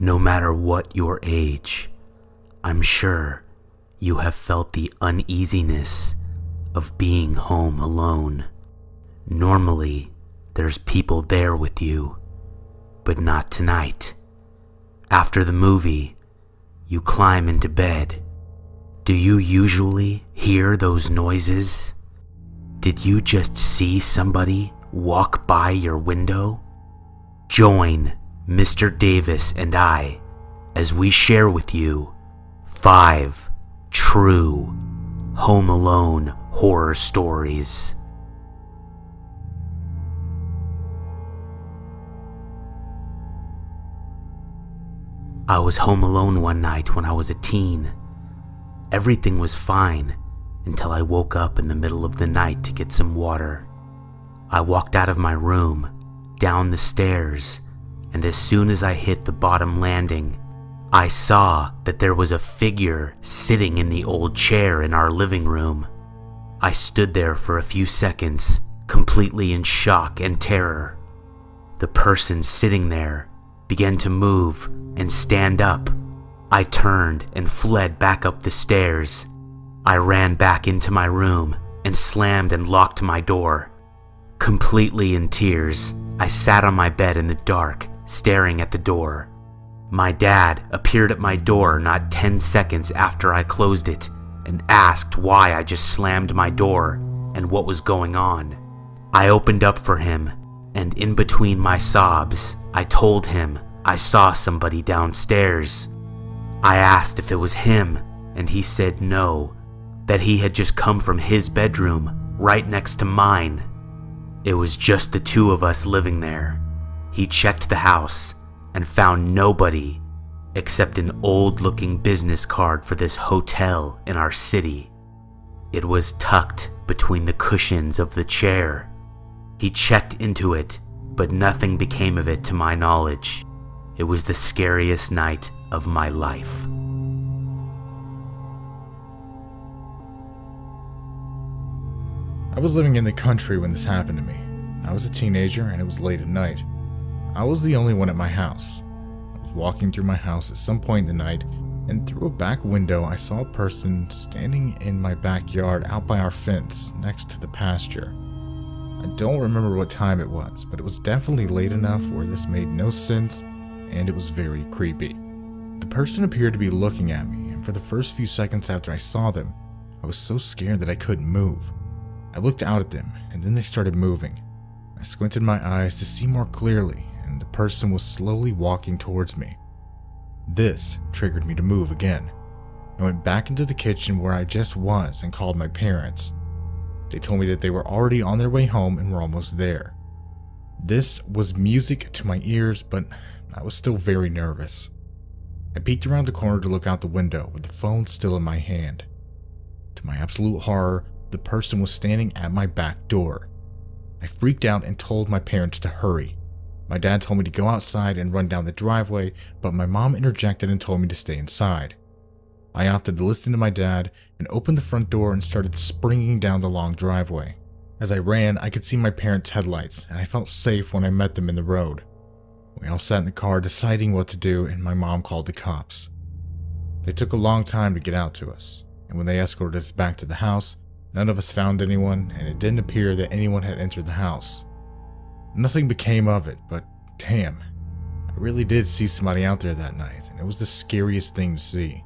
No matter what your age, I'm sure you have felt the uneasiness of being home alone. Normally, there's people there with you, but not tonight. After the movie, you climb into bed. Do you usually hear those noises? Did you just see somebody walk by your window? Join Mr. Davis and I as we share with you 5 true Home Alone horror stories. I was home alone one night when I was a teen. Everything was fine until I woke up in the middle of the night to get some water. I walked out of my room, down the stairs, and as soon as I hit the bottom landing, I saw that there was a figure sitting in the old chair in our living room. I stood there for a few seconds, completely in shock and terror. The person sitting there began to move and stand up. I turned and fled back up the stairs. I ran back into my room and slammed and locked my door. Completely in tears, I sat on my bed in the dark, staring at the door. My dad appeared at my door not 10 seconds after I closed it and asked why I just slammed my door and what was going on. I opened up for him, and in between my sobs, I told him I saw somebody downstairs. I asked if it was him, and he said no, that he had just come from his bedroom right next to mine. It was just the two of us living there. He checked the house and found nobody except an old-looking business card for this hotel in our city. It was tucked between the cushions of the chair. He checked into it, but nothing became of it to my knowledge. It was the scariest night of my life. I was living in the country when this happened to me. I was a teenager and it was late at night. I was the only one at my house. I was walking through my house at some point in the night, and through a back window I saw a person standing in my backyard out by our fence next to the pasture. I don't remember what time it was, but it was definitely late enough where this made no sense, and it was very creepy. The person appeared to be looking at me, and for the first few seconds after I saw them, I was so scared that I couldn't move. I looked out at them, and then they started moving. I squinted my eyes to see more clearly, and the person was slowly walking towards me. This triggered me to move again. I went back into the kitchen where I just was and called my parents. They told me that they were already on their way home and were almost there. This was music to my ears, but I was still very nervous. I peeked around the corner to look out the window with the phone still in my hand. To my absolute horror, the person was standing at my back door. I freaked out and told my parents to hurry. My dad told me to go outside and run down the driveway, but my mom interjected and told me to stay inside. I opted to listen to my dad and opened the front door and started springing down the long driveway. As I ran, I could see my parents' headlights, and I felt safe when I met them in the road. We all sat in the car deciding what to do, and my mom called the cops. They took a long time to get out to us, and when they escorted us back to the house, none of us found anyone, and it didn't appear that anyone had entered the house. Nothing became of it, but damn, I really did see somebody out there that night, and it was the scariest thing to see.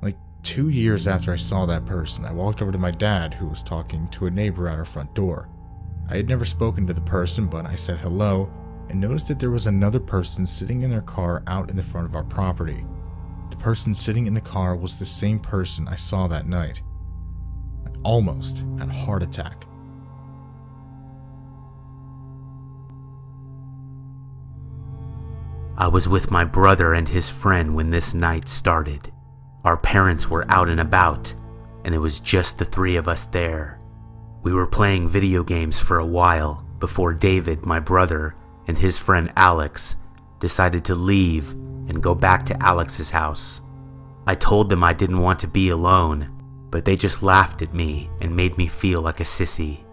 Like 2 years after I saw that person, I walked over to my dad, who was talking to a neighbor at our front door. I had never spoken to the person, but I said hello, and noticed that there was another person sitting in their car out in the front of our property. The person sitting in the car was the same person I saw that night. I almost had a heart attack. I was with my brother and his friend when this night started. Our parents were out and about, and it was just the 3 of us there. We were playing video games for a while before David, my brother, and his friend Alex decided to leave and go back to Alex's house. I told them I didn't want to be alone, but they just laughed at me and made me feel like a sissy.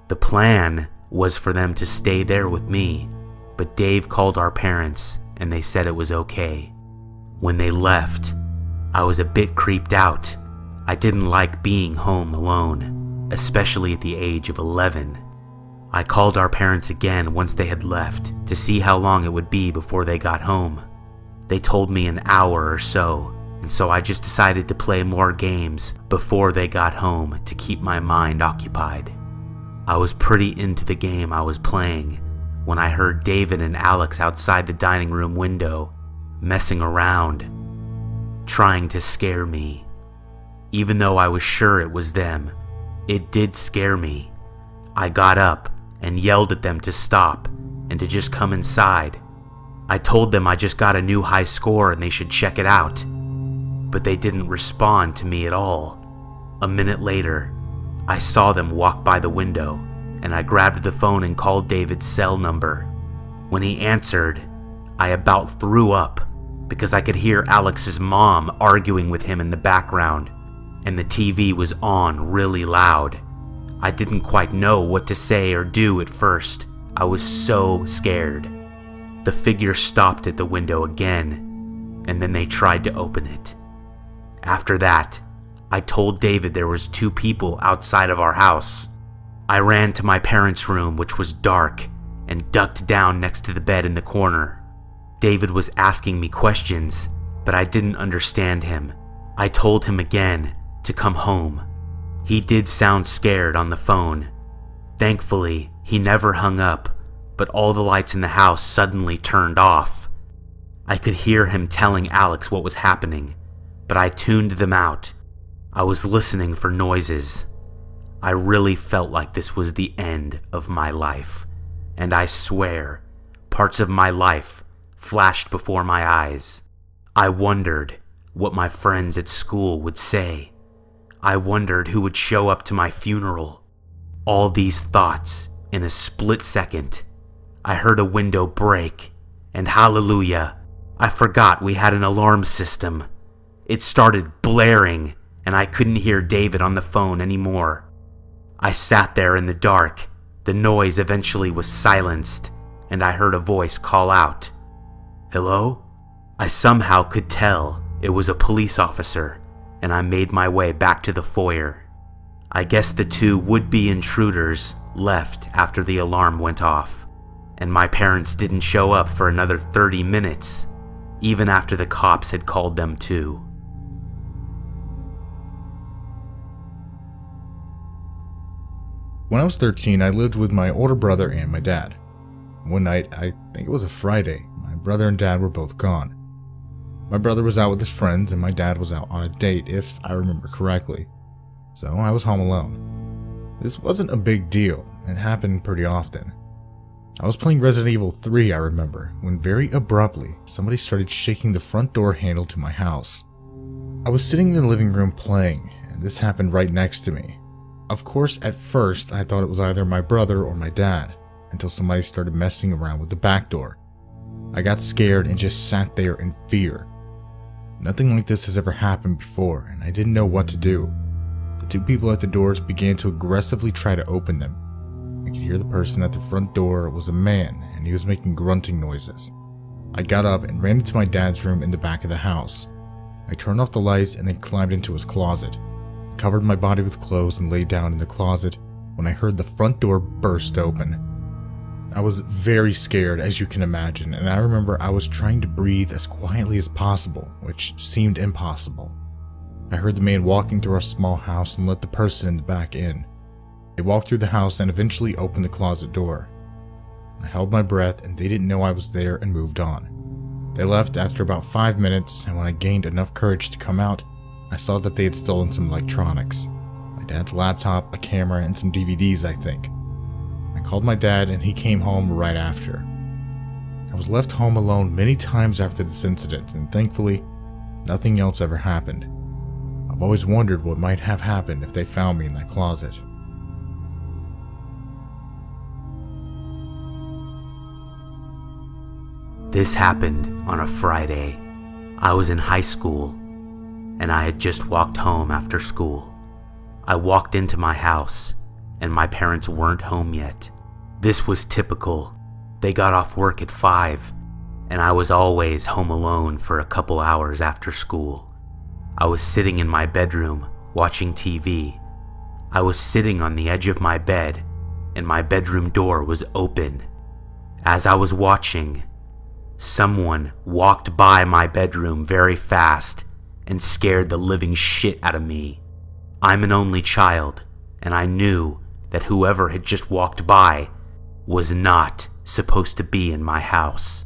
The plan was for them to stay there with me, but Dave called our parents and they said it was okay. When they left, I was a bit creeped out. I didn't like being home alone, especially at the age of 11. I called our parents again once they had left to see how long it would be before they got home. They told me an hour or so, and so I just decided to play more games before they got home to keep my mind occupied. I was pretty into the game I was playing when I heard David and Alex outside the dining room window messing around, trying to scare me. Even though I was sure it was them, it did scare me. I got up and yelled at them to stop and to just come inside. I told them I just got a new high score and they should check it out, but they didn't respond to me at all. A minute later, I saw them walk by the window, and I grabbed the phone and called David's cell number. When he answered, I about threw up because I could hear Alex's mom arguing with him in the background, and the TV was on really loud. I didn't quite know what to say or do at first. I was so scared. The figure stopped at the window again, and then they tried to open it. After that, I told David there was 2 people outside of our house. I ran to my parents' room, which was dark, and ducked down next to the bed in the corner. David was asking me questions, but I didn't understand him. I told him again to come home. He did sound scared on the phone. Thankfully, he never hung up, but all the lights in the house suddenly turned off. I could hear him telling Alex what was happening, but I tuned them out. I was listening for noises. I really felt like this was the end of my life, and I swear, parts of my life flashed before my eyes. I wondered what my friends at school would say. I wondered who would show up to my funeral. All these thoughts in a split second. I heard a window break, and hallelujah, I forgot we had an alarm system. It started blaring, and I couldn't hear David on the phone anymore. I sat there in the dark. The noise eventually was silenced, and I heard a voice call out, "Hello?" I somehow could tell it was a police officer, and I made my way back to the foyer. I guess the 2 would-be intruders left after the alarm went off, and my parents didn't show up for another 30 minutes, even after the cops had called them too. When I was 13, I lived with my older brother and my dad. One night, I think it was a Friday, my brother and dad were both gone. My brother was out with his friends and my dad was out on a date, if I remember correctly. So I was home alone. This wasn't a big deal. It happened pretty often. I was playing Resident Evil 3, I remember, when very abruptly, somebody started shaking the front door handle to my house. I was sitting in the living room playing, and this happened right next to me. Of course, at first, I thought it was either my brother or my dad, until somebody started messing around with the back door. I got scared and just sat there in fear. Nothing like this has ever happened before, and I didn't know what to do. The 2 people at the doors began to aggressively try to open them. I could hear the person at the front door was a man, and he was making grunting noises. I got up and ran into my dad's room in the back of the house. I turned off the lights and then climbed into his closet. I covered my body with clothes and lay down in the closet when I heard the front door burst open. I was very scared, as you can imagine, and I remember I was trying to breathe as quietly as possible, which seemed impossible. I heard the man walking through our small house and let the person in the back in. They walked through the house and eventually opened the closet door. I held my breath and they didn't know I was there and moved on. They left after about 5 minutes, and when I gained enough courage to come out, I saw that they had stolen some electronics. My dad's laptop, a camera, and some DVDs, I think. I called my dad and he came home right after. I was left home alone many times after this incident, and thankfully, nothing else ever happened. I've always wondered what might have happened if they found me in that closet. This happened on a Friday. I was in high school, and I had just walked home after school. I walked into my house, and my parents weren't home yet. This was typical. They got off work at 5, and I was always home alone for a couple hours after school. I was sitting in my bedroom watching TV. I was sitting on the edge of my bed, and my bedroom door was open. As I was watching, someone walked by my bedroom very fast and scared the living shit out of me. I'm an only child, and I knew that whoever had just walked by was not supposed to be in my house.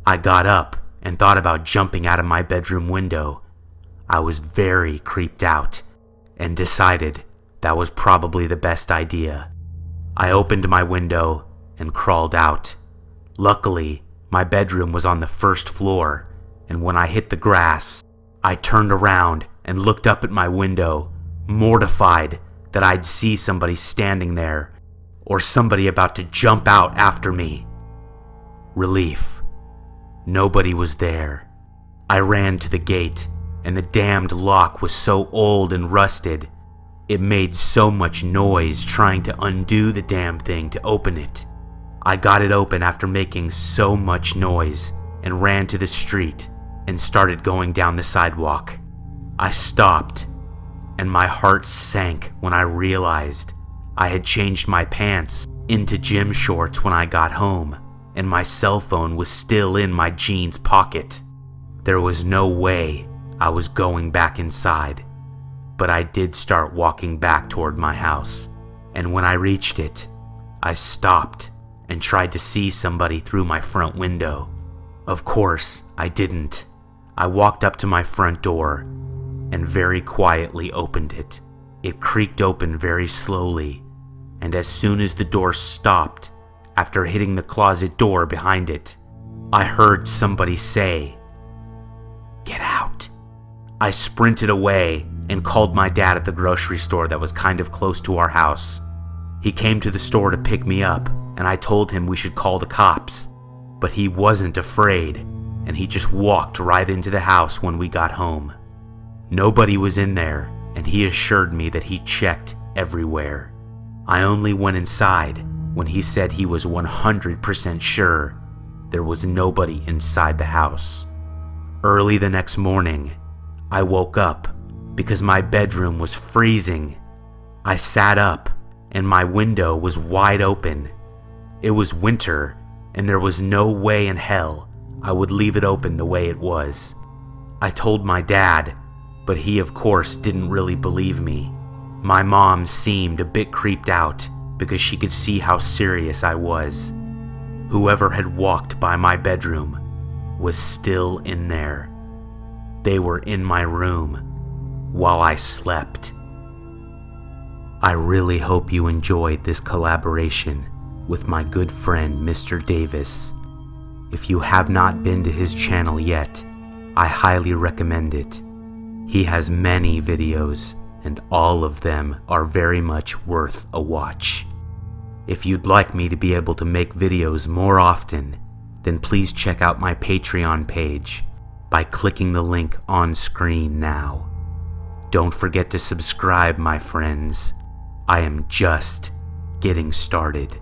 I got up and thought about jumping out of my bedroom window. I was very creeped out and decided that was probably the best idea. I opened my window and crawled out. Luckily, my bedroom was on the first floor, and when I hit the grass, I turned around and looked up at my window, mortified that I'd see somebody standing there or somebody about to jump out after me. Relief. Nobody was there. I ran to the gate, and the damned lock was so old and rusted. It made so much noise trying to undo the damn thing to open it. I got it open after making so much noise and ran to the street and started going down the sidewalk. I stopped, and my heart sank when I realized I had changed my pants into gym shorts when I got home, and my cell phone was still in my jeans pocket. There was no way I was going back inside, but I did start walking back toward my house, and when I reached it, I stopped and tried to see somebody through my front window. Of course, I didn't. I walked up to my front door and very quietly opened it. It creaked open very slowly, and as soon as the door stopped, after hitting the closet door behind it, I heard somebody say, "Get out." I sprinted away and called my dad at the grocery store that was kind of close to our house. He came to the store to pick me up, and I told him we should call the cops, but he wasn't afraid, and he just walked right into the house when we got home. Nobody was in there, and he assured me that he checked everywhere. I only went inside when he said he was 100% sure there was nobody inside the house. Early the next morning, I woke up because my bedroom was freezing. I sat up, and my window was wide open. It was winter, and there was no way in hell I would leave it open the way it was. I told my dad, but he of course didn't really believe me. My mom seemed a bit creeped out because she could see how serious I was. Whoever had walked by my bedroom was still in there. They were in my room while I slept. I really hope you enjoyed this collaboration with my good friend Mr. Davis. If you have not been to his channel yet, I highly recommend it. He has many videos, and all of them are very much worth a watch. If you'd like me to be able to make videos more often, then please check out my Patreon page by clicking the link on screen now. Don't forget to subscribe, my friends. I am just getting started.